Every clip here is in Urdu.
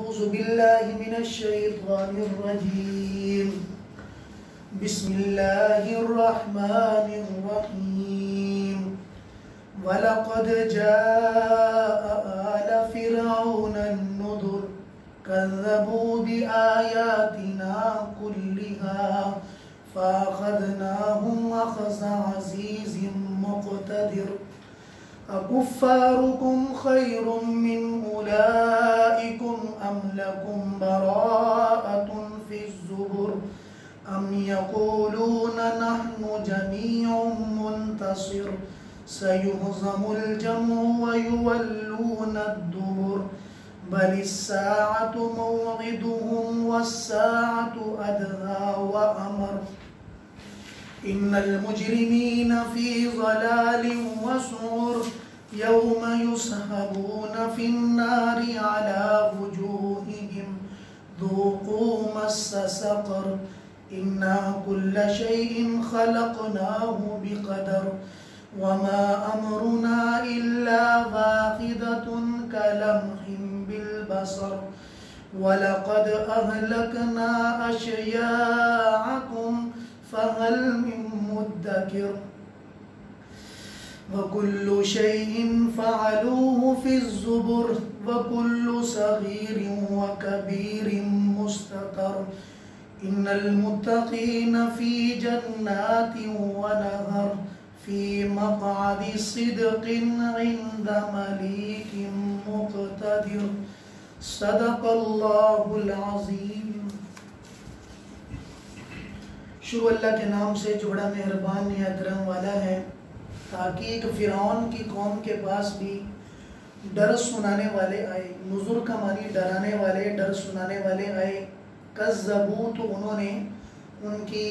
أعوذ بالله من الشيطان الرجيم بسم الله الرحمن الرحيم ولقد جاء آل فرعون النذر كذبوا بآياتنا كلها فأخذناهم أخذ عزيز مقتدر أكفاركم خير من أولئكم أم لكم براءة في الزبر أم يقولون نحن جميع منتصر سيهزم الجمع ويولون الدبر بل الساعة موعدهم والساعة أدهى وأمر إن المجرمين في ضلال وسعر يوم يسحبون في النار على وجوههم ذوقوا مس سقر إنا كل شيء خلقناه بقدر وما أمرنا إلا واحدة كلمح بالبصر ولقد أهلكنا أشياعكم فهل من مدكر وكل شيء فعلوه في الزبر وكل صغير وكبير مستقر إن المتقين في جنات ونهر في مقعد صدق عند مليك مقتدر صدق الله العظيم. شروع اللہ کے نام سے جو بڑا مہربان نہایت رحم والا ہے. تحقیق فرعون کی قوم کے پاس بھی ڈر سنانے والے آئے. نذر کا معنی ڈرانے والے، ڈر سنانے والے آئے. کذبوا تو انہوں نے ان کی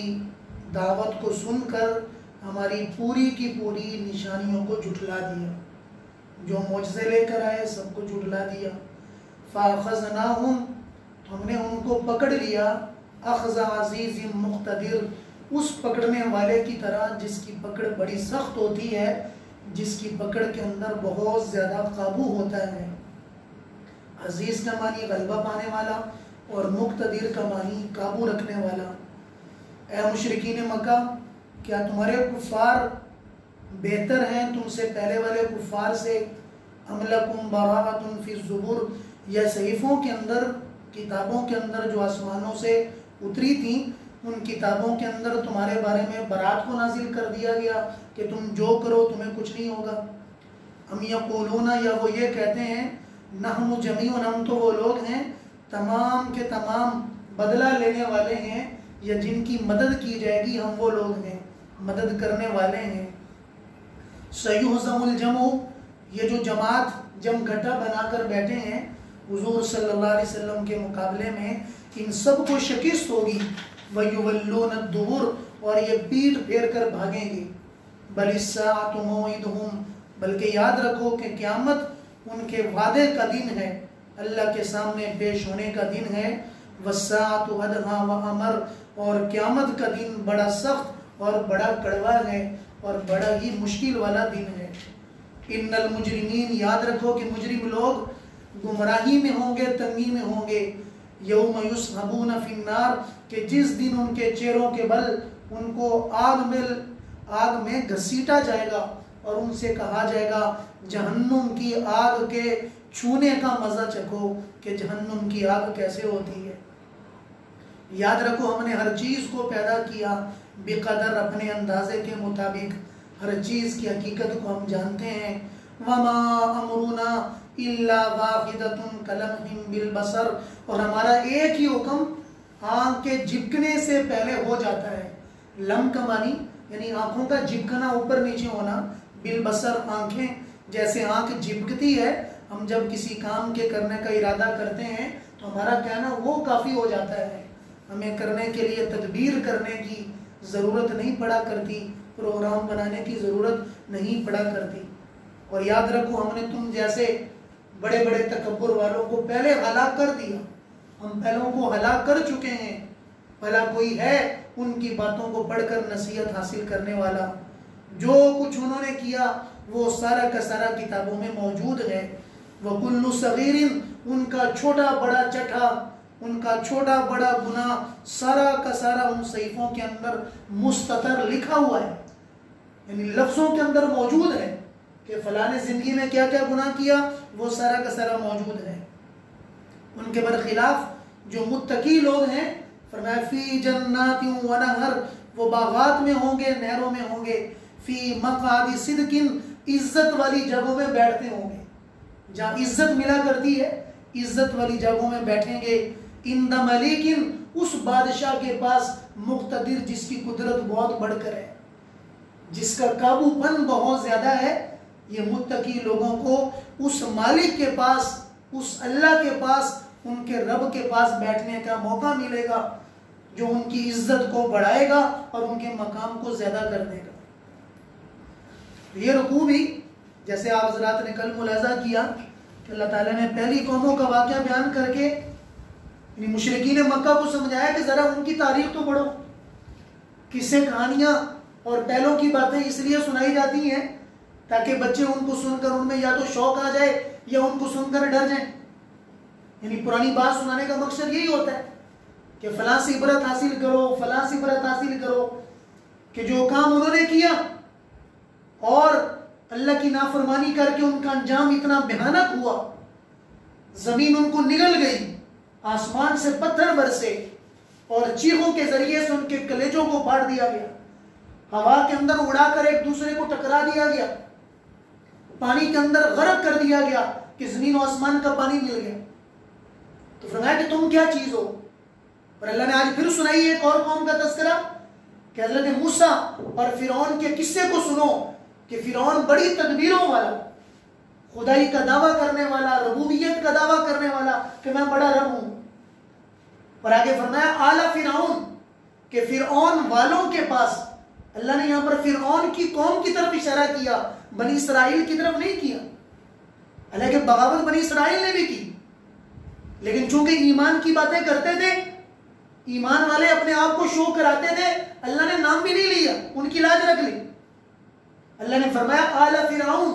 دعوت کو سن کر ہماری پوری کی پوری نشانیوں کو جھٹلا دیا. جو معجزے لے کر آئے سب کو جھٹلا دیا. فَأَخَذْنَاهُمْ تو ہم نے ان کو پکڑ لیا. اخذ عزیز مقتدر اس پکڑنے والے کی طرح جس کی پکڑ بڑی سخت ہوتی ہے، جس کی پکڑ کے اندر بہت زیادہ قابو ہوتا ہے. عزیز کا معنی غلبہ پانے والا اور مقتدر کا معنی قابو رکھنے والا. اے مشرکین مکہ، کیا تمہارے کفار بہتر ہیں تم سے پہلے والے کفار سے؟ ام لکم براءۃ فی الزبر یا صحیفوں کے اندر، کتابوں کے اندر جو آسمانوں سے اتری تھیں ان کتابوں کے اندر تمہارے بارے میں برات کو نازل کر دیا گیا کہ تم جو کرو تمہیں کچھ نہیں ہوگا. ام یقولون یا وہ یہ کہتے ہیں نحن جمیع ہم تو وہ لوگ ہیں تمام کے تمام بدلہ لینے والے ہیں یا جن کی مدد کی جائے گی، ہم وہ لوگ ہیں مدد کرنے والے ہیں. سیہزم الجمع یہ جو جماعت جم گھٹا بنا کر بیٹھے ہیں حضور صلی اللہ علیہ وسلم کے مقابلے میں، ان سب کو شکست ہوگی. وَيُوَلُّونَ الدُّبُرَ اور یہ پیٹ پھیر کر بھاگیں گے. بَلِ السَّاعَةُ مَوْعِدُهُمْ بلکہ یاد رکھو کہ قیامت ان کے وعدے کا دن ہے، اللہ کے سامنے پیش ہونے کا دن ہے. وَالسَّاعَةُ أَدْهَى وَأَمَرُ اور قیامت کا دن بڑا سخت اور بڑا کڑوا ہے اور بڑا ہی مشکل والا دن ہے. ان المجرمین یاد رکھو کہ مجرم لوگ گمراہی میں ہوں گے، تنگی میں ہوں گے. یوم یسحبون فی النار کہ جس دن ان کے چہروں کے بل ان کو آگ میں گھسیٹا جائے گا اور ان سے کہا جائے گا جہنم کی آگ کے چھونے کا مزہ چکھو کہ جہنم کی آگ کیسے ہوتی ہے. یاد رکھو ہم نے ہر چیز کو پیدا کیا بقدر اپنے اندازے کے مطابق، ہر چیز کی حقیقت کو ہم جانتے ہیں. وما امرنا الا واحدۃ کلمح بالبصر اور ہمارا ایک ہی حکم آنکھ کے جھپکنے سے پہلے ہو جاتا ہے. لم کا معنی یعنی آنکھوں کا جھپکنا اوپر نیچے ہونا، بالبصر آنکھیں جیسے آنکھ جھپکتی ہے. ہم جب کسی کام کے کرنے کا ارادہ کرتے ہیں تو ہمارا کہنا وہ کافی ہو جاتا ہے، ہمیں کرنے کے لیے تدبیر کرنے کی ضرورت نہیں پڑا کرتی، پروگرام بنانے کی ضرورت نہیں پڑا کرتی. اور یاد رکھو ہم نے تم جیسے بڑے بڑے تکبر والوں کو پہلے ہلاک کر دیا، ہم پہلوں کو ہلاک کر چکے ہیں. بھلا کوئی ہے ان کی باتوں کو پڑھ کر نصیحت حاصل کرنے والا؟ جو کچھ انہوں نے کیا وہ سارا کا سارا کتابوں میں موجود ہے. وَكُلُّ صَغِيرٍ ان کا چھوٹا بڑا چٹھا، ان کا چھوٹا بڑا گناہ سارا کا سارا ان صحیفوں کے اندر مستتر لکھا ہوا ہے، یعنی لفظوں کے اندر موجود ہے کہ فلاں نے زندگی میں کیا کیا گناہ کیا، وہ سارا کا سارا موجود ہے۔ ان کے برخلاف جو متقی لوگ ہیں، فرمایا فی جنات و نہر، وہ باغات میں ہوں گے، نہروں میں ہوں گے، فی مقعد صدق، عزت والی جگہوں میں بیٹھتے ہوں گے، جہاں عزت ملا کرتی ہے، عزت والی جگہوں میں بیٹھیں گے، عند ملیک، اس بادشاہ کے پاس، مقتدر، جس کی قدرت بہت بڑھ کر ہے، جس کا قابو پن بہت زیادہ ہے۔ یہ متقی لوگوں کو اس مالک کے پاس، اس اللہ کے پاس، ان کے رب کے پاس بیٹھنے کا موقع ملے گا، جو ان کی عزت کو بڑھائے گا اور ان کے مقام کو زیادہ کر دے گا۔ یہ رکوع بھی جیسے آپ حضرات نے کل ملاحظہ کیا کہ اللہ تعالیٰ نے پہلی قوموں کا واقعہ بیان کر کے یعنی مشرکین مکہ کو سمجھایا کہ ذرا ان کی تاریخ تو پڑھو، قصے کہانیاں اور پہلوں کی باتیں اس لیے سنائی جاتی ہیں تاکہ بچے ان کو سن کر ان میں یا تو شوق آ جائے یا ان کو سن کر ڈر جائیں۔ یعنی پرانی بات سنانے کا مقصد یہی ہوتا ہے کہ فلاں سے عبرت حاصل کرو، فلاں سے عبرت حاصل کرو کہ جو کام انہوں نے کیا اور اللہ کی نافرمانی کر کے ان کا انجام اتنا بھیانک ہوا، زمین ان کو نگل گئی، آسمان سے پتھر برسے اور چیخوں کے ذریعے سے ان کے کلیجوں کو پھاڑ دیا گیا، ہوا کے اندر اڑا کر ایک دوسرے کو ٹکرا دیا گیا، پانی کے اندر غرق کر دیا گیا کہ زمین و آسمان کا پانی مل گیا۔ تو فرمایا کہ تم کیا چیز ہو؟ اور اللہ نے آج پھر سنائی ایک اور قوم کا تذکرہ کہ حضرت موسیٰ اور فرعون کے قصے کو سنو کہ فرعون بڑی تدبیروں والا، خدائی کا دعویٰ کرنے والا، ربوبیت کا دعویٰ کرنے والا کہ میں بڑا رب ہوں، اور آگے فرمایا آل فرعون کہ فرعون والوں کے پاس، اللہ نے یہاں پر فرعون کی قوم کی طرف اشارہ کیا، بنی اسرائیل کی طرف نہیں کیا، حالانکہ بغاوت بنی اسرائیل نے بھی کی، لیکن چونکہ ایمان کی باتیں کرتے تھے، ایمان والے اپنے آپ کو شو کراتے تھے، اللہ نے نام بھی نہیں لیا، ان کی لاج رکھ لی۔ اللہ نے فرمایا آل فرعون،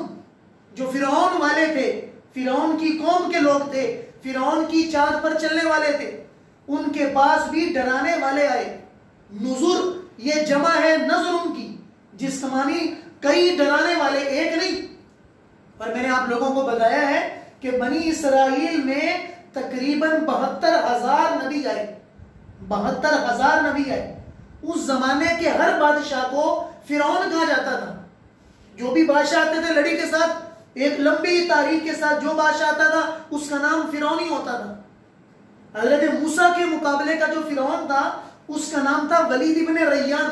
جو فرعون والے تھے، فرعون کی قوم کے لوگ تھے، فرعون کی چاند پر چلنے والے تھے، ان کے پاس بھی ڈرانے والے آئے۔ نذر یہ جمع ہے نظر ان کی، جس کا معنی کئی ڈرانے والے، ایک نہیں۔ اور میں نے آپ لوگوں کو بتایا ہے کہ بنی اسرائیل میں تقریباً 72,000 نبی آئے، 72,000 نبی آئے۔ اس زمانے کے ہر بادشاہ کو فرعون کہا جاتا تھا، جو بھی بادشاہ آتے تھے لڑی کے ساتھ، ایک لمبی تاریخ کے ساتھ جو بادشاہ آتا تھا اس کا نام فرعون ہی ہوتا تھا۔ حضرت موسیٰ کے مقابلے کا جو فرعون تھا اس کا نام تھا ولید ابن ریان،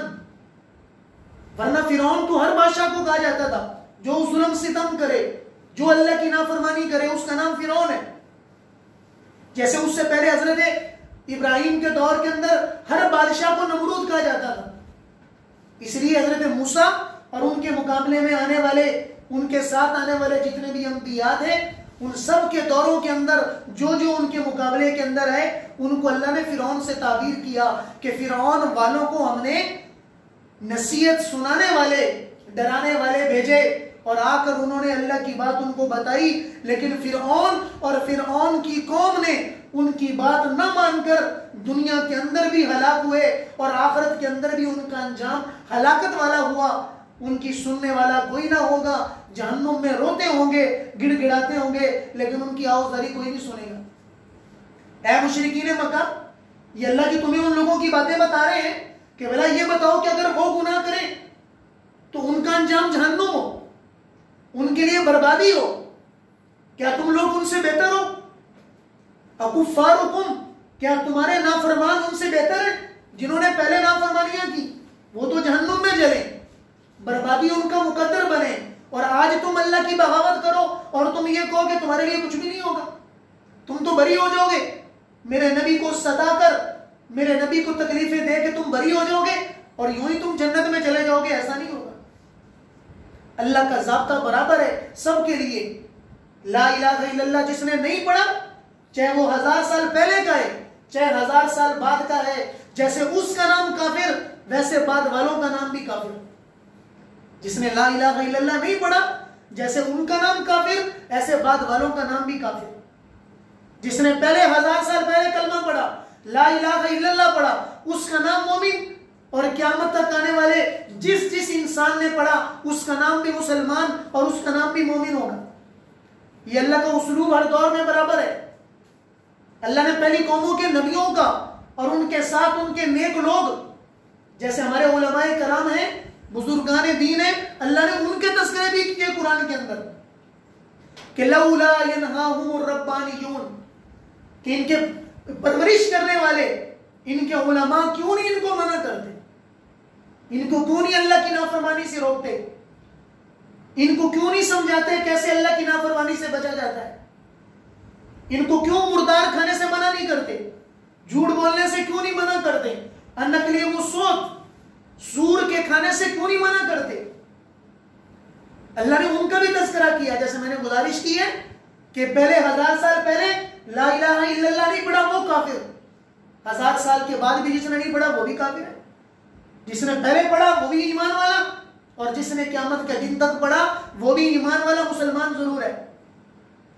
ورنہ فرعون تو ہر بادشاہ کو کہا جاتا تھا جو ظلم ستم کرے، جو اللہ کی نافرمانی کرے، اس کا نام فرعون ہے۔ جیسے اس سے پہلے حضرت ابراہیم کے دور کے اندر ہر بادشاہ کو نمرود کہا جاتا تھا۔ اس لیے حضرت موسیٰ اور ان کے مقابلے میں آنے والے، ان کے ساتھ آنے والے جتنے بھی انبیاء تھے، ان سب کے دوروں کے اندر جو جو ان کے مقابلے کے اندر آئے، ان کو اللہ نے فرعون سے تعبیر کیا کہ فرعون والوں کو ہم نے نصیحت سنانے والے، ڈرانے والے بھیجے، اور آ کر انہوں نے اللہ کی بات ان کو بتائی، لیکن فرعون اور فرعون کی قوم نے ان کی بات نہ مان کر دنیا کے اندر بھی ہلاک ہوئے اور آخرت کے اندر بھی ان کا انجام ہلاکت والا ہوا۔ ان کی سننے والا کوئی نہ ہوگا، جہنم میں روتے ہوں گے، گڑ گڑاتے ہوں گے، لیکن ان کی آوازاری کوئی نہیں سنے گا۔ اے مشرکین مکہ، یہ اللہ کی تمہیں ان لوگوں کی باتیں بتا رہے ہیں کہ بھلا یہ بتاؤ کہ اگر وہ گناہ کریں تو ان کا انجام جہنم ہو، ان کے لیے بربادی ہو، کیا تم لوگ ان سے بہتر ہو؟ اکفارکم، کیا تمہارے نافرمان ان سے بہتر ہیں؟ جنہوں نے پہلے نافرمانیاں کی وہ تو جہنم میں جلیں، بربادی ان کا مقدر بنے، اور آج تم اللہ کی بغاوت کرو اور تم یہ کہو کہ تمہارے لیے کچھ بھی نہیں ہوگا، تم تو بری ہو جاؤ گے، میرے نبی کو ستا کر، میرے نبی کو تکلیفیں دے کے تم بری ہو جاؤ گے اور یوں ہی تم جنت میں چلے جاؤ گے، ایسا نہیں ہوگا۔ اللہ کا ضابطہ برابر ہے سب کے لیے۔ لا الہ الا اللہ جس نے نہیں پڑھا، چاہے وہ 1000 سال پہلے کا ہے، چاہے 1000 سال بعد کا ہے، جیسے اس کا نام کافر ویسے بعد والوں کا نام بھی کافر۔ جس نے لا الہ الا اللہ نہیں پڑھا، جیسے ان کا نام کافر ایسے بعد والوں کا نام بھی کافر۔ جس نے پہلے 1000 سال پہلے کلمہ پڑھا، لا الہ الا اللہ پڑھا، اس کا نام مومن، اور قیامت تک آنے والے جس انسان نے پڑھا اس کا نام بھی مسلمان اور اس کا نام بھی مومن ہوگا۔ یہ اللہ کا اسلوب ہر دور میں برابر ہے۔ اللہ نے پہلی قوموں کے نبیوں کا اور ان کے ساتھ ان کے نیک لوگ، جیسے ہمارے علماء کرام ہیں، بزرگان دین ہیں، اللہ نے ان کے تذکرے بھی کیے قرآن کے اندر کہ لولا ینہاہم الربانیون، کہ ان کے پرورش کرنے والے، ان کے علماء کیوں نہیں ان کو منع کرتے، ان کو کیوں نہیں اللہ کی نافرمانی سے روکتے، ان کو کیوں نہیں سمجھاتے کیسے اللہ کی نافرمانی سے بچا جاتا ہے، ان کو کیوں مردار کھانے سے منع نہیں کرتے، جھوٹ بولنے سے کیوں نہیں منع کرتے، النقل والصوت، سور کے کھانے سے کیوں نہیں منع کرتے۔ اللہ نے ان کا بھی تذکرہ کیا، جیسے میں نے گزارش کی ہے کہ پہلے 1000 سال پہلے لا الہ الا اللہ نہیں پڑھا وہ کافر، 1000 سال کے بعد بھی جس نے نہیں پڑھا وہ بھی کافر ہے، جس نے پہلے پڑھا وہ بھی ایمان والا، اور جس نے قیامت کے دن تک پڑھا وہ بھی ایمان والا مسلمان ضرور ہے،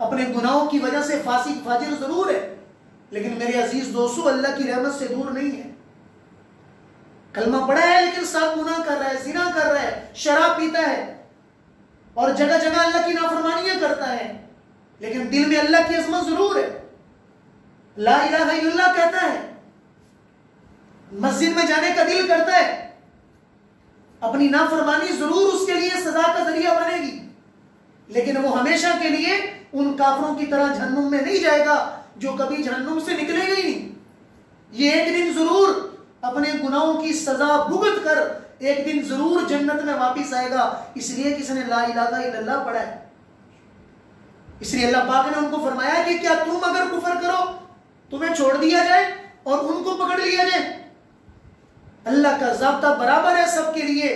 اپنے گناہوں کی وجہ سے فاسق فاجر ضرور ہے، لیکن میرے عزیز دوستو اللہ کی رحمت سے دور نہیں ہے۔ کلمہ پڑھا ہے لیکن ساتھ گناہ کر رہا ہے، زنا کر رہا ہے، شراب پیتا ہے اور جگہ جگہ اللہ کی نافرمانیاں کرتا ہے، لیکن دل میں اللہ کی عظمت ضرور ہے، لا الہ الا اللہ کہتا ہے، مسجد میں جانے کا دل کرتا ہے، اپنی نافرمانی ضرور اس کے لیے سزا کا ذریعہ بنے گی، لیکن وہ ہمیشہ کے لیے ان کافروں کی طرح جہنم میں نہیں جائے گا جو کبھی جہنم سے نکلے گا ہی نہیں۔ یہ ایک دن ضرور اپنے گناہوں کی سزا بھگت کر ایک دن ضرور جنت میں واپس آئے گا، اس لیے کسی نے لا الہ الا اللہ پڑھا ہے۔ اس لیے اللہ پاک نے ان کو فرمایا کہ کیا تم اگر کفر کرو تمہیں چھوڑ دیا جائے اور ان کو پکڑ لیا جائے؟ اللہ کا ضابطہ برابر ہے سب کے لیے،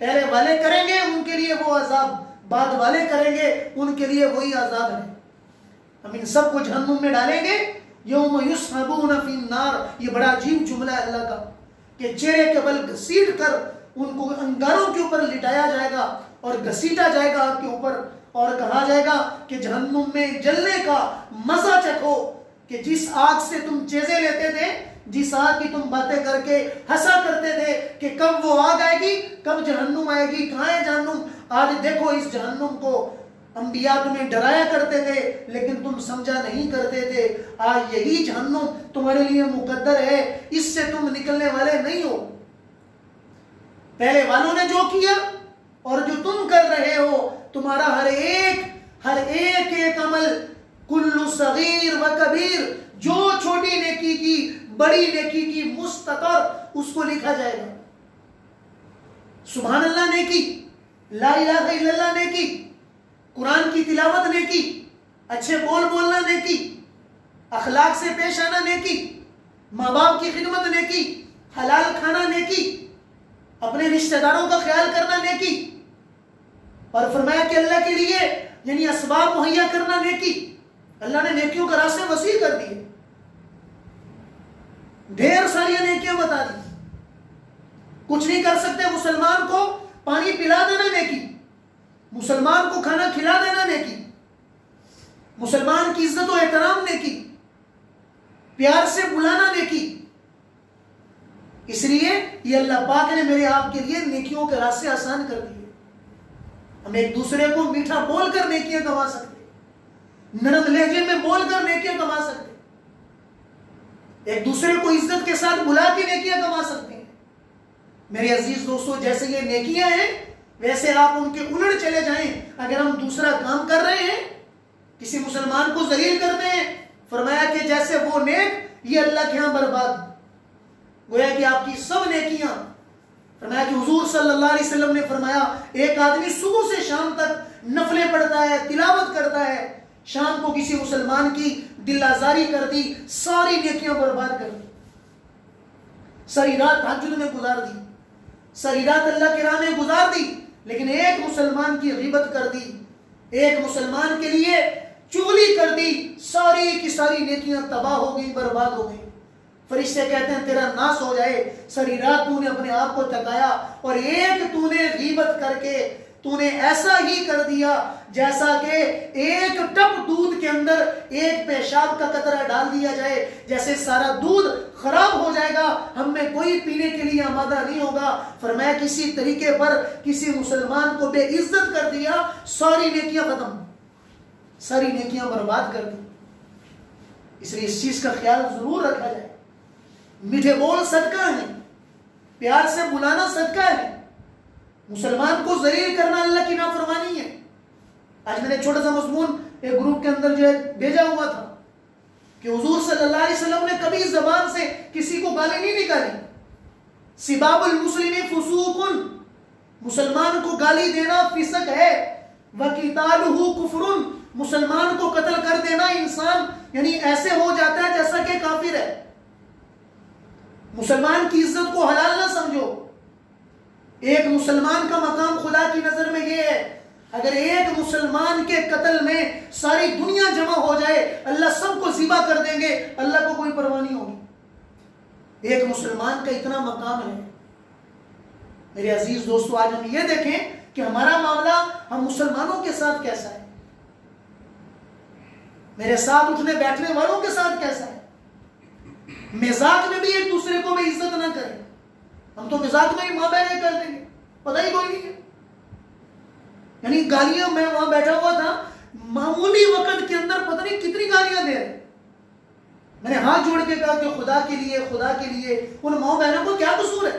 پہلے والے کریں گے ان کے لیے وہ عذاب، بعد والے کریں گے ان کے لیے وہی عذاب ہے۔ ہم ان سب کو جہنم میں ڈالیں گے، یوم یسحبون فی النار، یہ بڑا عجیب جملہ ہے اللہ کا کہ چہرے کے بل گھسیٹ کر ان کو انگاروں کے اوپر لٹایا جائے گا اور گھسیٹا جائے گا آپ کے اوپر، اور کہا جائے گا کہ جہنم میں جلنے کا مزہ چکھو، کہ جس آگ سے تم چیزیں لیتے تھے، جس آگ کی تم باتیں کر کے ہنسا کرتے تھے کہ کب وہ آگ آئے گی، کب جہنم آئے گی، کہاں ہے جہنم، آج دیکھو اس جہنم کو۔ انبیاء تمہیں ڈرایا کرتے تھے لیکن تم سمجھا نہیں کرتے تھے، آج یہی جہنم تمہارے لیے مقدر ہے، اس سے تم نکلنے والے نہیں ہو۔ پہلے والوں نے جو کیا اور جو تم کر رہے ہو، تمہارا ہر ایک عمل، کل صغیر و کبیر، جو چھوٹی نیکی کی بڑی نیکی کی مستقر، اس کو لکھا جائے گا۔ سبحان اللہ نیکی، لا الہ الا اللہ نیکی، قرآن کی تلاوت نیکی، اچھے بول بولنا نیکی، اخلاق سے پیش آنا نیکی، ماں باپ کی خدمت نیکی، حلال کھانا نیکی، اپنے رشتہ داروں کا خیال کرنا نیکی، اور فرمایا کہ اللہ کے لیے یعنی اسباب مہیا کرنا نیکی۔ اللہ نے نیکیوں کا راستے وسیع کر دیے، ڈھیر ساری نیکیاں بتا دی۔ کچھ نہیں کر سکتے مسلمان کو پانی پلا دینا نیکی، مسلمان کو کھانا کھلا دینا نیکی، مسلمان کی عزت و احترام نیکی، پیار سے بلانا نیکی۔ اس لیے یہ اللہ پاک نے میرے آپ کے لیے نیکیوں کے راستے آسان کر دیے۔ ہم ایک دوسرے کو میٹھا بول کر نیکیاں کما سکتے، نرم لہجے میں بول کر نیکیاں کما سکتے، ایک دوسرے کو عزت کے ساتھ بلا کے نیکیاں کما سکتے ہیں۔ میرے عزیز دوستو، جیسے یہ نیکیاں ہیں ویسے آپ ان کے الٹ چلے جائیں۔ اگر ہم دوسرا کام کر رہے ہیں، کسی مسلمان کو ذلیل کرتے ہیں، فرمایا کہ جیسے وہ نیک یہ اللہ کے ہاں برباد، گویا کہ آپ کی سب نیکیاں، فرمایا کہ حضور صلی اللہ علیہ وسلم نے فرمایا ایک آدمی صبح سے شام تک نفلیں پڑھتا ہے، تلاوت کرتا ہے، شام کو کسی مسلمان کی دل آزاری کر دی، ساری نیکیاں برباد کر دی، ساری رات تہجد میں گزار دی، ساری رات اللہ کی راہ میں گزار دی، لیکن ایک مسلمان کی غیبت کر دی، ایک مسلمان کے لیے چغلی کر دی، ساری کی ساری نیکیاں تباہ ہو گئی، برباد ہو گئی۔ فرشتے کہتے ہیں تیرا ناس ہو جائے، ساری رات تو نے اپنے آپ کو تکایا اور ایک تو نے غیبت کر کے تو نے ایسا ہی کر دیا جیسا کہ ایک ٹپ دودھ کے اندر ایک پیشاب کا قطرہ ڈال دیا جائے، جیسے سارا دودھ خراب ہو جائے گا، ہم میں کوئی پینے کے لیے آمادہ نہیں ہوگا۔ فرمایا کسی طریقے پر کسی مسلمان کو بے عزت کر دیا، ساری نیکیاں ختم، ساری نیکیاں برباد کر دی۔ اس لیے اس چیز کا خیال ضرور رکھا جائے۔ میٹھے بول صدقہ ہے، پیار سے بلانا صدقہ ہے، مسلمان کو ذلیل کرنا اللہ کی نافرمانی ہے۔ آج میں نے چھوٹا سا مضمون ایک گروپ کے اندر جو ہے بھیجا ہوا تھا کہ حضور صلی اللہ علیہ وسلم نے کبھی زبان سے کسی کو گالی نہیں نکالی۔ سباب المسلم فسوق، مسلمان کو گالی دینا فسق ہے، وقتالہ کفر، مسلمان کو قتل کر دینا انسان یعنی ایسے ہو جاتا ہے جیسا کہ کافر ہے۔ مسلمان کی عزت کو حلال نہ سمجھو۔ ایک مسلمان کا مقام خدا کی نظر میں یہ ہے، اگر ایک مسلمان کے قتل میں ساری دنیا جمع ہو جائے اللہ سب کو ذبح کر دیں گے، اللہ کو کوئی پرواہ نہیں ہوگی۔ ایک مسلمان کا اتنا مقام ہے۔ میرے عزیز دوستو، آج ہم یہ دیکھیں کہ ہمارا معاملہ ہم مسلمانوں کے ساتھ کیسا ہے، میرے ساتھ اٹھنے بیٹھنے والوں کے ساتھ کیسا ہے۔ مزاج میں بھی ایک دوسرے کو بھی عزت نہ کریں، ہم تو مزاج میں ہی ماں بہنیں کر دیں گے، پتہ ہی کوئی نہیں ہے۔ یعنی گالیاں، میں وہاں بیٹھا ہوا تھا، معمولی وقت کے اندر پتہ نہیں کتنی گالیاں دے رہے۔ میں نے ہاتھ جوڑ کے کہا کہ خدا کے لیے، خدا کے لیے ان ماں بہنوں کو کیا قصور ہے؟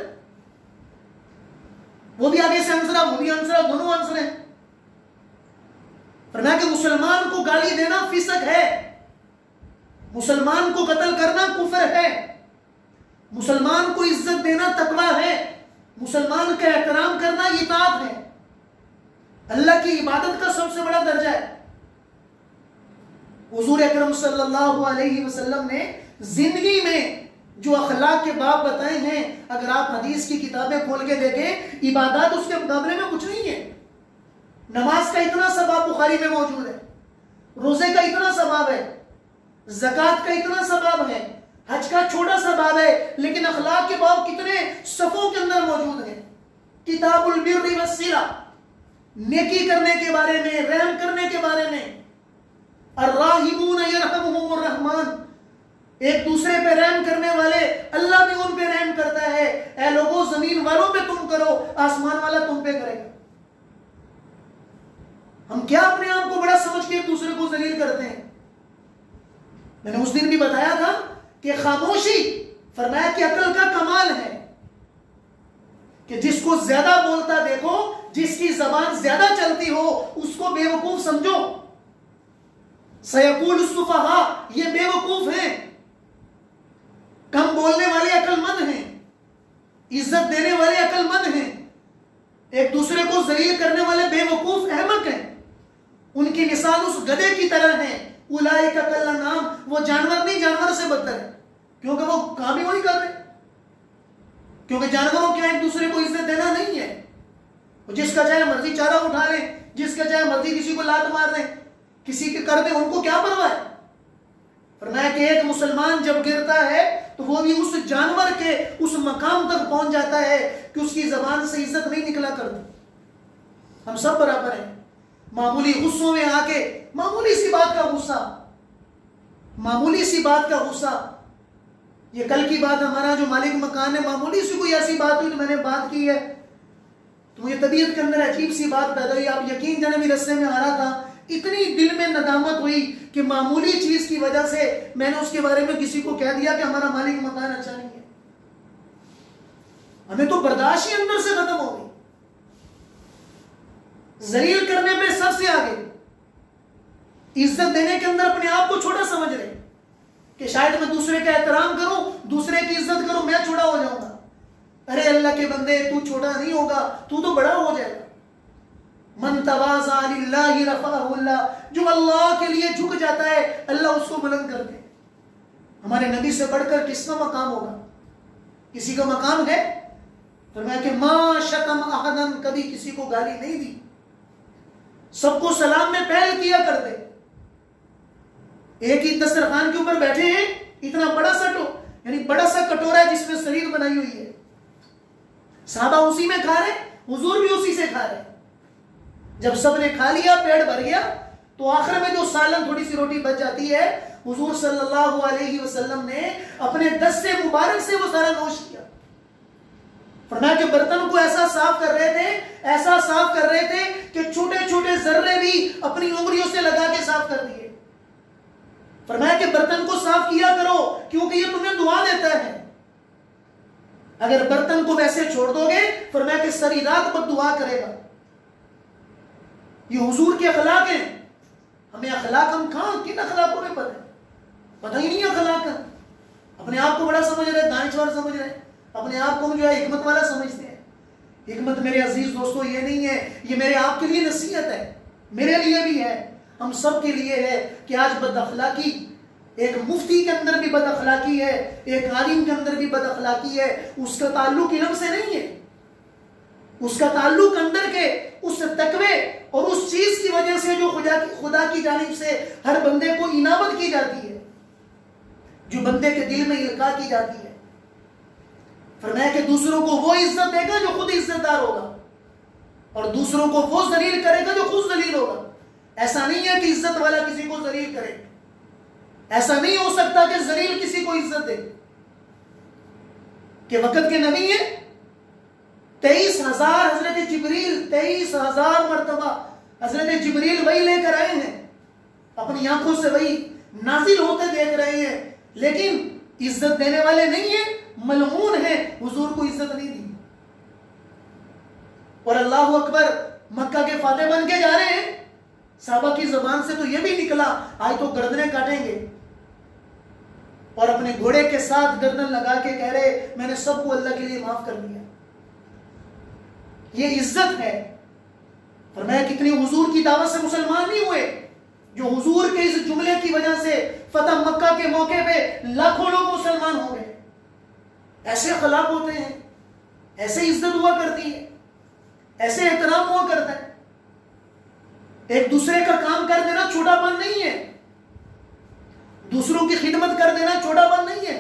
وہ بھی آگے سے انسرا، وہ بھی انسرا، دونوں انسرے۔ فرمایا کہ مسلمان کو گالی دینا فسق ہے، مسلمان کو قتل کرنا کفر ہے، مسلمان کو عزت دینا تقویٰ ہے، مسلمان کا احترام کرنا اطاعت ہے، اللہ کی عبادت کا سب سے بڑا درجہ ہے۔ حضور اکرم صلی اللہ علیہ وسلم نے زندگی میں جو اخلاق کے باب بتائے ہیں، اگر آپ حدیث کی کتابیں کھول کے دیکھیں، عبادات اس کے مقابلے میں کچھ نہیں ہے۔ نماز کا اتنا ثواب بخاری میں موجود ہے، روزے کا اتنا ثواب ہے، زکوٰۃ کا اتنا ثواب ہے، حج کا چھوٹا سا باب ہے، لیکن اخلاق کے باب کتنے صفوں کے اندر موجود ہیں۔ کتاب البر والصلہ، نیکی کرنے کے بارے میں، رحم کرنے کے بارے میں۔ الراحمون یرحمہم الرحمن، ایک دوسرے پہ رحم کرنے والے اللہ بھی ان پہ رحم کرتا ہے۔ اے لوگوں، زمین والوں پہ تم کرو، آسمان والا تم پہ کرے گا۔ ہم کیا اپنے آپ کو بڑا سمجھ کے ایک دوسرے کو ذلیل کرتے ہیں؟ میں نے اس دن بھی بتایا تھا کہ خاموشی، فرمایا کہ عقل کا کمال ہے کہ جس کو زیادہ بولتا دیکھو، جس کی زبان زیادہ چلتی ہو، اس کو بے وقوف سمجھو۔ سیقول السفہاء، یہ بے وقوف ہیں، کم بولنے والے عقل مند ہیں، عزت دینے والے عقل مند ہیں، ایک دوسرے کو ذلیل کرنے والے بے وقوف احمق ہیں۔ ان کی مثال اس گدھے کی طرح ہے، اولئک کالانعام، وہ جانور نہیں، جانور سے بدتر ہے، کیونکہ وہ کام ہی وہی کر رہے، کیونکہ جانوروں کیا ایک دوسرے کو عزت دینا نہیں ہے، جس کا چاہے مرضی چارہ اٹھا لیں، جس کا چاہے مرضی کسی کو لات مار دیں، کسی کے کر دیں، ان کو کیا پرواہ ہے۔ فرمایا کہ ایک مسلمان جب گرتا ہے تو وہ بھی اس جانور کے اس مقام تک پہنچ جاتا ہے کہ اس کی زبان سے عزت نہیں نکلا کرتی۔ ہم سب برابر ہیں۔ معمولی غصوں میں آ کے، معمولی سی بات کا غصہ، معمولی سی بات کا غصہ، یہ کل کی بات، ہمارا جو مالک مکان ہے، معمولی سی کوئی ایسی بات ہوئی تو میں نے بات کی ہے تو مجھے طبیعت کے اندر عجیب سی بات پیدا ہوئی، آپ یقین جانے بھی رستے میں آ رہا تھا، اتنی دل میں ندامت ہوئی کہ معمولی چیز کی وجہ سے میں نے اس کے بارے میں کسی کو کہہ دیا کہ ہمارا مالک مکان اچھا نہیں ہے۔ ہمیں تو برداشت ہی اندر سے ختم ہو گئی، ذلیل کرنے پہ سب سے آگے، عزت دینے کے اندر اپنے آپ کو چھوٹا سمجھ رہے کہ شاید میں دوسرے کا احترام کروں، دوسرے کی عزت کروں، میں چھوٹا ہو جاؤں گا۔ ارے اللہ کے بندے، تو چھوٹا نہیں ہوگا، تو بڑا ہو جائے گا۔ من تواضع للہ رفعہ اللہ، جو اللہ کے لیے جھک جاتا ہے اللہ اس کو بلند کرتے ہیں۔ ہمارے نبی سے بڑھ کر کس کا مقام ہوگا؟ کسی کا مقام ہے؟ فرمایا کہ ما شتم احدا، کبھی کسی کو گالی نہیں دی، سب کو سلام میں پہل کیا کرتے۔ ایک ہی دسترخوان کے اوپر بیٹھے ہیں، اتنا بڑا سا یعنی بڑا سا کٹورا ہے جس میں سریر بنائی ہوئی ہے، صحابہ اسی میں کھا رہے، حضور بھی اسی سے کھا رہے۔ جب سب نے کھا لیا، پیٹ بھر گیا، تو آخر میں جو سالن تھوڑی سی روٹی بچ جاتی ہے، حضور صلی اللہ علیہ وسلم نے اپنے دست مبارک سے وہ سارا نوش کیا۔ فرمایا کہ برتن کو ایسا صاف کر رہے تھے، ایسا صاف کر رہے تھے کہ چھوٹے چھوٹے ذرے بھی اپنی انگلیوں سے لگا کے صاف کر دیے۔ فرمایا کہ برتن کو صاف کیا کرو کیونکہ یہ تمہیں دعا دیتا ہے۔ اگر برتن کو ویسے چھوڑ دو گے، فرمایا کہ ساری رات بد دعا کرے گا۔ یہ حضور کے اخلاق ہیں۔ ہمیں اخلاق، ہم کہاں کن اخلاقوں میں پتہ ہی نہیں اخلاق کا۔ اپنے آپ کو بڑا سمجھ رہے، دانشور سمجھ رہے، اپنے آپ کو جو ہے حکمت والا سمجھتے ہیں۔ حکمت میرے عزیز دوستو یہ نہیں ہے، یہ میرے آپ کے لیے نصیحت ہے، میرے لیے بھی ہے، ہم سب کے لیے ہے کہ آج بد اخلاقی، ایک مفتی کے اندر بھی بد اخلاقی ہے، ایک عالم کے اندر بھی بد اخلاقی ہے۔ اس کا تعلق علم سے نہیں ہے، اس کا تعلق اندر کے اس تقوی اور اس چیز کی وجہ سے جو خدا کی جانب سے ہر بندے کو انعامت کی جاتی ہے، جو بندے کے دل میں القاء کی جاتی ہے۔ فرمایا کہ دوسروں کو وہ عزت دے گا جو خود عزت دار ہوگا، اور دوسروں کو وہ ذلیل کرے گا جو خود ذلیل ہوگا۔ ایسا نہیں ہے کہ عزت والا کسی کو ذلیل کرے، ایسا نہیں ہو سکتا کہ ذلیل کسی کو عزت دے۔ کہ وقت کے نبی ہیں، 23,000 حضرت جبریل 23,000 مرتبہ حضرت جبریل وہی لے کر آئے ہیں، اپنی آنکھوں سے وہی نازل ہوتے دیکھ رہے ہیں، لیکن عزت دینے والے نہیں ہیں، ملعون ہیں، حضور کو عزت نہیں دی۔ اور اللہ اکبر، مکہ کے فاتح بن کے جا رہے ہیں، صحابہ کی زبان سے تو یہ بھی نکلا آج تو گردنیں کاٹیں گے، اور اپنے گھوڑے کے ساتھ گردن لگا کے کہہ رہے میں نے سب کو اللہ کے لیے معاف کر دیا۔ یہ عزت ہے۔ فرمایا کتنے حضور کی دعوت سے مسلمان نہیں ہوئے، جو حضور کے اس جملے کی وجہ سے فتح مکہ کے موقع پہ لاکھوں لوگ مسلمان ہو گئے۔ ایسے اخلاق ہوتے ہیں، ایسے عزت ہوا کرتی ہے، ایسے احترام ہوا کرتا ہے۔ ایک دوسرے کا کام کر دینا چھوٹا پن نہیں ہے، دوسروں کی خدمت کر دینا چھوٹا پن نہیں ہے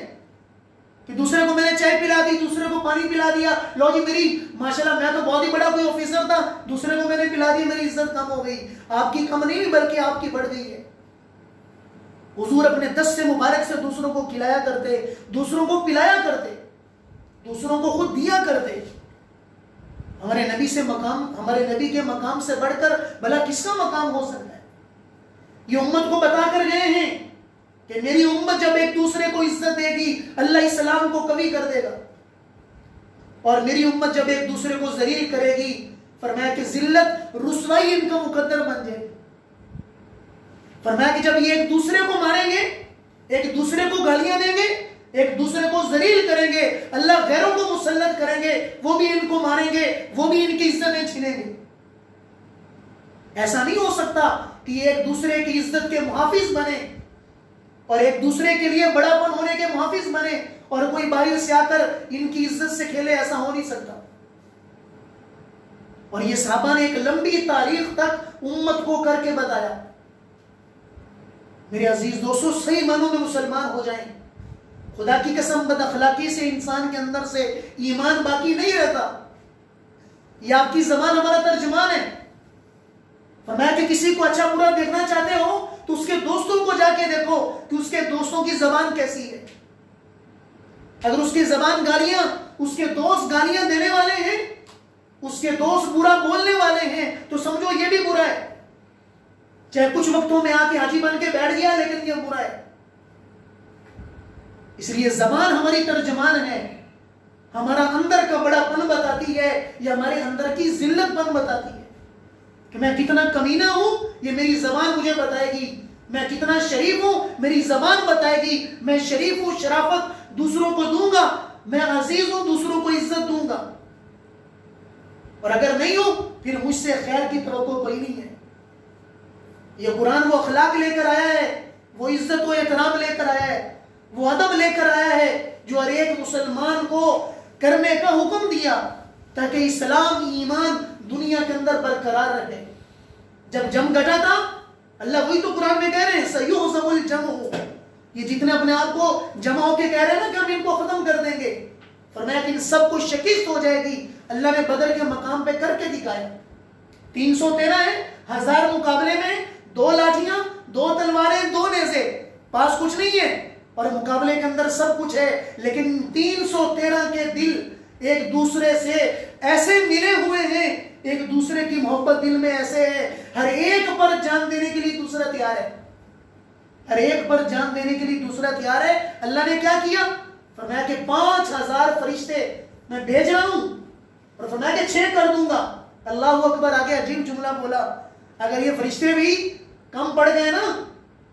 کہ دوسرے کو میں نے چائے پلا دی، دوسرے کو پانی پلا دیا، لو جی میری ماشاءاللہ میں تو بہت ہی بڑا کوئی آفیسر تھا، دوسرے کو میں نے پلا دی، میری عزت کم ہو گئی۔ آپ کی کم نہیں ہوئی بلکہ آپ کی بڑھ گئی ہے۔ حضور اپنے دست مبارک سے دوسروں کو کھلایا کرتے، دوسروں کو پلایا کرتے، دوسروں کو خود دیا کرتے۔ ہمارے نبی سے مقام، ہمارے نبی کے مقام سے بڑھ کر بھلا کس کا مقام ہو سکتا ہے؟ یہ امت کو بتا کر گئے ہیں کہ میری امت جب ایک دوسرے کو عزت دے گی اللہ اسلام کو قوی کر دے گا، اور میری امت جب ایک دوسرے کو ذلیل کرے گی، فرمایا کہ ذلت رسوائی ان کا مقدر بن جائے گی۔ فرمایا کہ جب یہ ایک دوسرے کو ماریں گے، ایک دوسرے کو گالیاں دیں گے، ایک دوسرے کو ذلیل کریں گے، اللہ غیروں کو مسلط کریں گے، وہ بھی ان کو ماریں گے، وہ بھی ان کی عزتیں چھینیں گے۔ ایسا نہیں ہو سکتا کہ یہ ایک دوسرے کی عزت کے محافظ بنے اور ایک دوسرے کے لیے بڑا پن ہونے کے محافظ بنے اور کوئی باہر سے آ کر ان کی عزت سے کھیلے، ایسا ہو نہیں سکتا۔ اور یہ صحابہ نے ایک لمبی تاریخ تک امت کو کر کے بتایا۔ میرے عزیز دوستو، صحیح معنوں میں مسلمان ہو جائیں، خدا کی قسم بد اخلاقی سے انسان کے اندر سے ایمان باقی نہیں رہتا۔ یہ آپ کی زبان ہمارا ترجمان ہے۔ فرمایا کہ کسی کو اچھا برا دیکھنا چاہتے ہو تو اس کے دوستوں کو جا کے دیکھو کہ اس کے دوستوں کی زبان کیسی ہے۔ اگر اس کی زبان گالیاں، اس کے دوست گالیاں دینے والے ہیں، اس کے دوست برا بولنے والے ہیں، تو سمجھو یہ بھی برا ہے، چاہے کچھ وقتوں میں آ کے حاجی بن کے بیٹھ گیا، لیکن یہ برا ہے۔ اس لیے زبان ہماری ترجمان ہے، ہمارا اندر کا بڑا پن بتاتی ہے، یا ہمارے اندر کی ذلت پن بتاتی ہے کہ میں کتنا کمینہ ہوں، یہ میری زبان مجھے بتائے گی۔ میں کتنا شریف ہوں، میری زبان بتائے گی۔ میں شریف ہوں، شرافت دوسروں کو دوں گا، میں عزیز ہوں، دوسروں کو عزت دوں گا، اور اگر نہیں ہوں پھر مجھ سے خیر کی توقع کوئی نہیں ہے۔ یہ قرآن وہ اخلاق لے کر آیا ہے، وہ عزت و احترام لے کر آیا ہے، وہ ادب لے کر آیا ہے جو ہر ایک مسلمان کو کرنے کا حکم دیا تاکہ اسلام ایمان دنیا کے اندر برقرار رہے۔ جب جم گھٹا تھا، اللہ وہی تو قرآن میں کہہ رہے ہیں سَيُحْزَمُ الْجَمْعُ، یہ جتنے اپنے آپ کو جمع ہو کے کہہ رہے ہیں نا کہ ہم ان کو ختم کر دیں گے، فرمایا کہ ان سب کو شکست ہو جائے گی۔ اللہ نے بدر کے مقام پہ کر کے دکھایا۔ 313 ہے، 1000 مقابلے میں 2 لاٹھیاں، 2 تلواریں، 2 نیزے، پاس کچھ نہیں ہے اور مقابلے کے اندر سب کچھ ہے، لیکن 313 کے دل ایک دوسرے سے ایسے ملے ہوئے ہیں، ایک دوسرے کی محبت دل میں ایسے ہے، ہر ایک پر جان دینے کے لیے دوسرا تیار ہے، ہر ایک پر جان دینے کے لیے دوسرا تیار ہے۔ اللہ نے کیا کیا؟ فرمایا کہ 5000 فرشتے میں بھیج رہا ہوں اور فرمایا کہ 6 کر دوں گا۔ اللہ اکبر، آگے عجیب جملہ بولا، اگر یہ فرشتے بھی کم پڑ گئے نا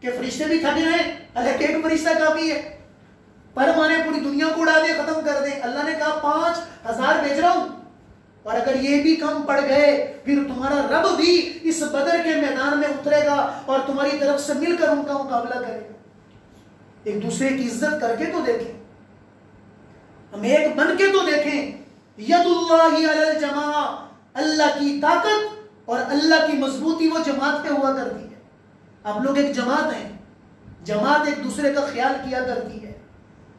کہ فرشتے بھی تھک گئے، اللہ ایک فرشتہ کافی ہے، پر مانے پوری دنیا کو اڑا دے، ختم کر دے۔ اللہ نے کہا 5000 بھیج رہا ہوں، اور اگر یہ بھی کم پڑ گئے پھر تمہارا رب بھی اس بدر کے میدان میں اترے گا اور تمہاری طرف سے مل کر ان کا مقابلہ کرے گا۔ ایک دوسرے کی عزت کر کے تو دیکھیں، ہم ایک بن کے تو دیکھیں۔ ید اللہ علی الجماع، اللہ کی طاقت اور اللہ کی مضبوطی وہ جماعت پہ ہوا کرتی ہے۔ آپ لوگ ایک جماعت ہیں، جماعت ایک دوسرے کا خیال کیا کرتی ہے،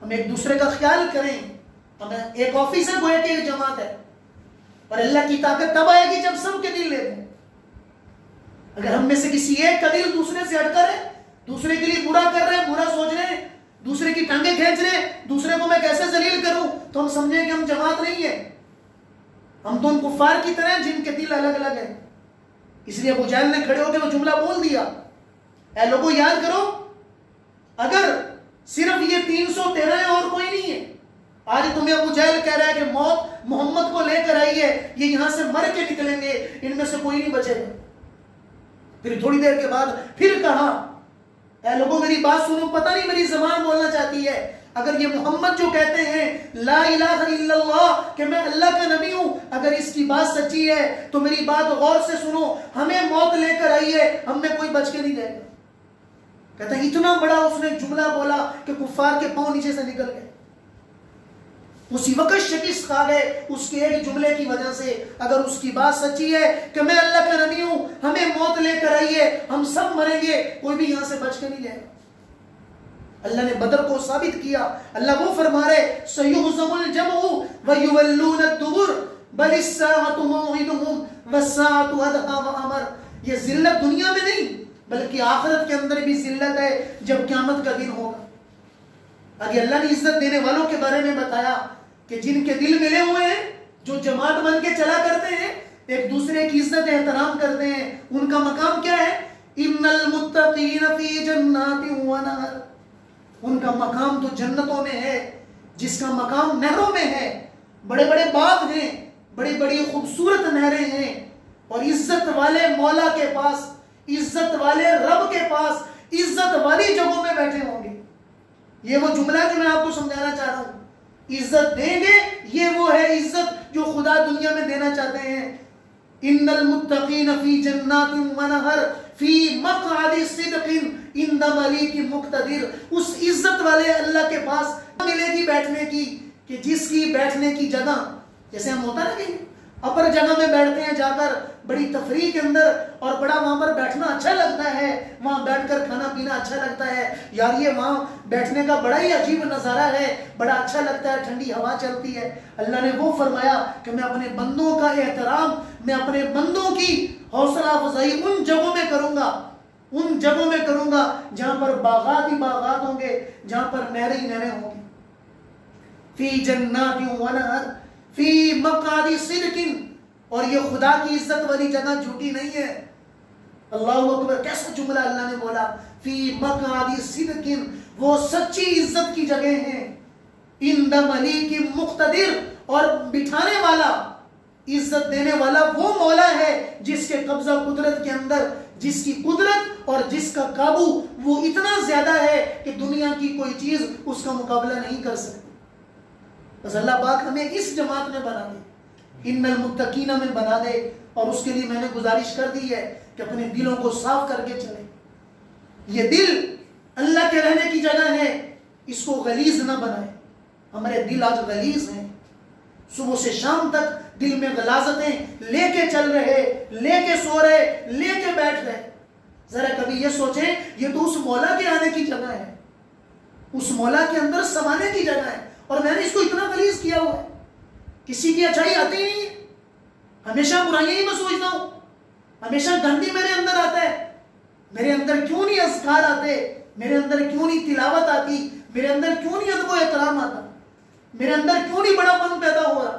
ہم ایک دوسرے کا خیال کریں۔ ہمیں ایک آفس ہے، گویا کہ ایک جماعت ہے، اور اللہ کی طاقت تب آئے گی جب سب کے دل لے دیں۔ اگر ہم میں سے کسی ایک کا دل دوسرے سے ہٹ کر ہے، دوسرے کے لیے برا کر رہے ہیں، برا سوچ رہے ہیں، دوسرے کی ٹانگیں کھینچ رہے ہیں، دوسرے کو میں کیسے ذلیل کروں، تو ہم سمجھیں کہ ہم جماعت نہیں ہے، ہم تو ان کفار کی طرح ہیں جن کے دل الگ الگ ہیں۔ اس لیے ابو جہل نے کھڑے ہو کے وہ جملہ بول دیا، اے لوگوں یاد کرو، اگر صرف یہ 313 ہے اور کوئی نہیں ہے، آج تمہیں ابو جہل کہہ رہا ہے کہ موت محمد کو لے کر آئی ہے، یہ یہاں سے مر کے نکلیں گے، ان میں سے کوئی نہیں بچے گا۔ پھر تھوڑی دیر کے بعد پھر کہا، اے لوگوں میری بات سنو، پتہ نہیں میری زبان بولنا چاہتی ہے، اگر یہ محمد جو کہتے ہیں لا الہ الا اللہ کہ میں اللہ کا نبی ہوں، اگر اس کی بات سچی ہے تو میری بات غور سے سنو، ہمیں موت لے کر آئی ہے، ہم میں کوئی بچ کے نہیں جائے گا۔ کہتا ہے اتنا بڑا اس نے جملہ بولا کہ کفار کے پاؤں نیچے سے نکل گئے، اسی وقت شکست کھا گئے اس کے ایک جملے کی وجہ سے۔ اگر اس کی بات سچی ہے کہ میں اللہ کا نبی ہوں، ہمیں موت لے کر آئی ہے، ہم سب مریں گے، کوئی بھی یہاں سے بچ کے نہیں جائے گا۔ اللہ نے بدر کو ثابت کیا، اللہ وہ فرما رہے سَيُهْزَمُ الْجَمْعُ وَيُوَلُّونَ الدُّبُرَ بَلِ السَّاعَةُ مَوْعِدُهُمْ وَالسَّاعَةُ أَدْهَىٰ وَأَمَرُ۔ یہ ذلت دنیا میں نہیں بلکہ آخرت کے اندر بھی ذلت ہے جب قیامت کا دن ہوگا۔ آگے اللہ نے عزت دینے والوں کے بارے میں بتایا کہ جن کے دل ملے ہوئے ہیں، جو جماعت بن کے چلا کرتے ہیں، ایک دوسرے کی عزت احترام کرتے ہیں، ان کا مقام کیا ہے؟ ان المتقین فی جنات ونہر، ان کا مقام تو جنتوں میں ہے، جس کا مقام نہروں میں ہے، بڑے بڑے باغ ہیں، بڑی بڑی خوبصورت نہریں ہیں، اور عزت والے مولا کے پاس، عزت والے رب کے پاس، عزت والی جگہوں میں بیٹھے ہوں گے۔ یہ وہ جملہ ہے جو میں آپ کو سمجھانا چاہ رہا ہوں، عزت دیں گے، یہ وہ ہے عزت جو خدا دنیا میں دینا چاہتے ہیں۔ ان المتقین فی جنات ونہر فی مقعد صدق عند ملیک مقتدر۔ اس عزت والے اللہ کے پاس ملے گی بیٹھنے کی کہ جس کی بیٹھنے کی جگہ، جیسے ہم ہوتا ہے نا کہ اپر جگہ میں بیٹھتے ہیں جا کر بڑی تفریح کے اندر، اور بڑا وہاں پر بیٹھنا اچھا لگتا ہے، وہاں بیٹھ کر کھانا پینا اچھا لگتا ہے، یار یہ وہاں بیٹھنے کا بڑا ہی عجیب نظارہ ہے، بڑا اچھا لگتا ہے، ٹھنڈی ہوا چلتی ہے۔ اللہ نے وہ فرمایا کہ میں اپنے بندوں کا احترام، میں اپنے بندوں کی حوصلہ افزائی ان جگہوں میں کروں گا، ان جگہوں میں کروں گا جہاں پر باغات ہی باغات ہوں گے، جہاں پر نہریں ہی نہریں ہوں گی۔ فی جنات ونہر فی مقعد صدق، اور یہ خدا کی عزت والی جگہ جھوٹی نہیں ہے۔ اللہ اکبر، کیسا جملہ اللہ نے بولا، فی مقعد صدق، وہ سچی عزت کی جگہ ہیں، عند ملیک مقتدر، اور بٹھانے والا، عزت دینے والا وہ مولا ہے جس کے قبضہ قدرت کے اندر، جس کی قدرت اور جس کا قابو وہ اتنا زیادہ ہے کہ دنیا کی کوئی چیز اس کا مقابلہ نہیں کر سکتی۔ بس اللہ پاک ہمیں اس جماعت میں بنا دے، ان المتقین میں بنا دے، اور اس کے لیے میں نے گزارش کر دی ہے کہ اپنے دلوں کو صاف کر کے چلیں۔ یہ دل اللہ کے رہنے کی جگہ ہے، اس کو غلیظ نہ بنائیں۔ ہمارے دل آج غلیظ ہیں، صبح سے شام تک دل میں غلاظتیں لے کے چل رہے، لے کے سو رہے، لے کے بیٹھ رہے۔ ذرا کبھی یہ سوچیں، یہ تو اس مولا کے آنے کی جگہ ہے، اس مولا کے اندر سمانے کی جگہ ہے، اور میں نے اس کو اتنا غلیظ کیا ہوا ہے، کسی کی اچھائی آتی نہیں ہے، ہمیشہ برائیاں ہی میں سوچتا ہوں، ہمیشہ گندی میرے اندر آتا ہے. میرے اندر کیوں نہیں اذکار آتے؟ میرے اندر کیوں نہیں تلاوت آتی؟ میرے اندر کیوں نہیں ادب و احترام آتا؟ میرے اندر کیوں نہیں بڑا پن پیدا ہو رہا؟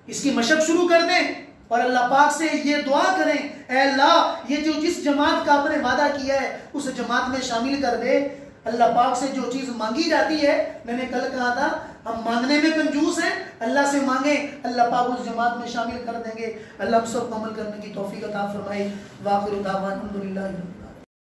اس کی مشق شروع کر دیں اور اللہ پاک سے یہ دعا کریں، اے اللہ یہ جو جس جماعت کا آپ نے وعدہ کیا ہے اس جماعت میں شامل کر دے. اللہ پاک سے جو چیز مانگی جاتی ہے، میں نے کل کہا تھا ہم مانگنے میں کنجوس ہیں، اللہ سے مانگیں، اللہ پاک اس جماعت میں شامل کر دیں گے. اللہ ہم سب کو عمل کرنے کی توفیق عطا فرمائے. وآخر دعوانا الحمدللہ.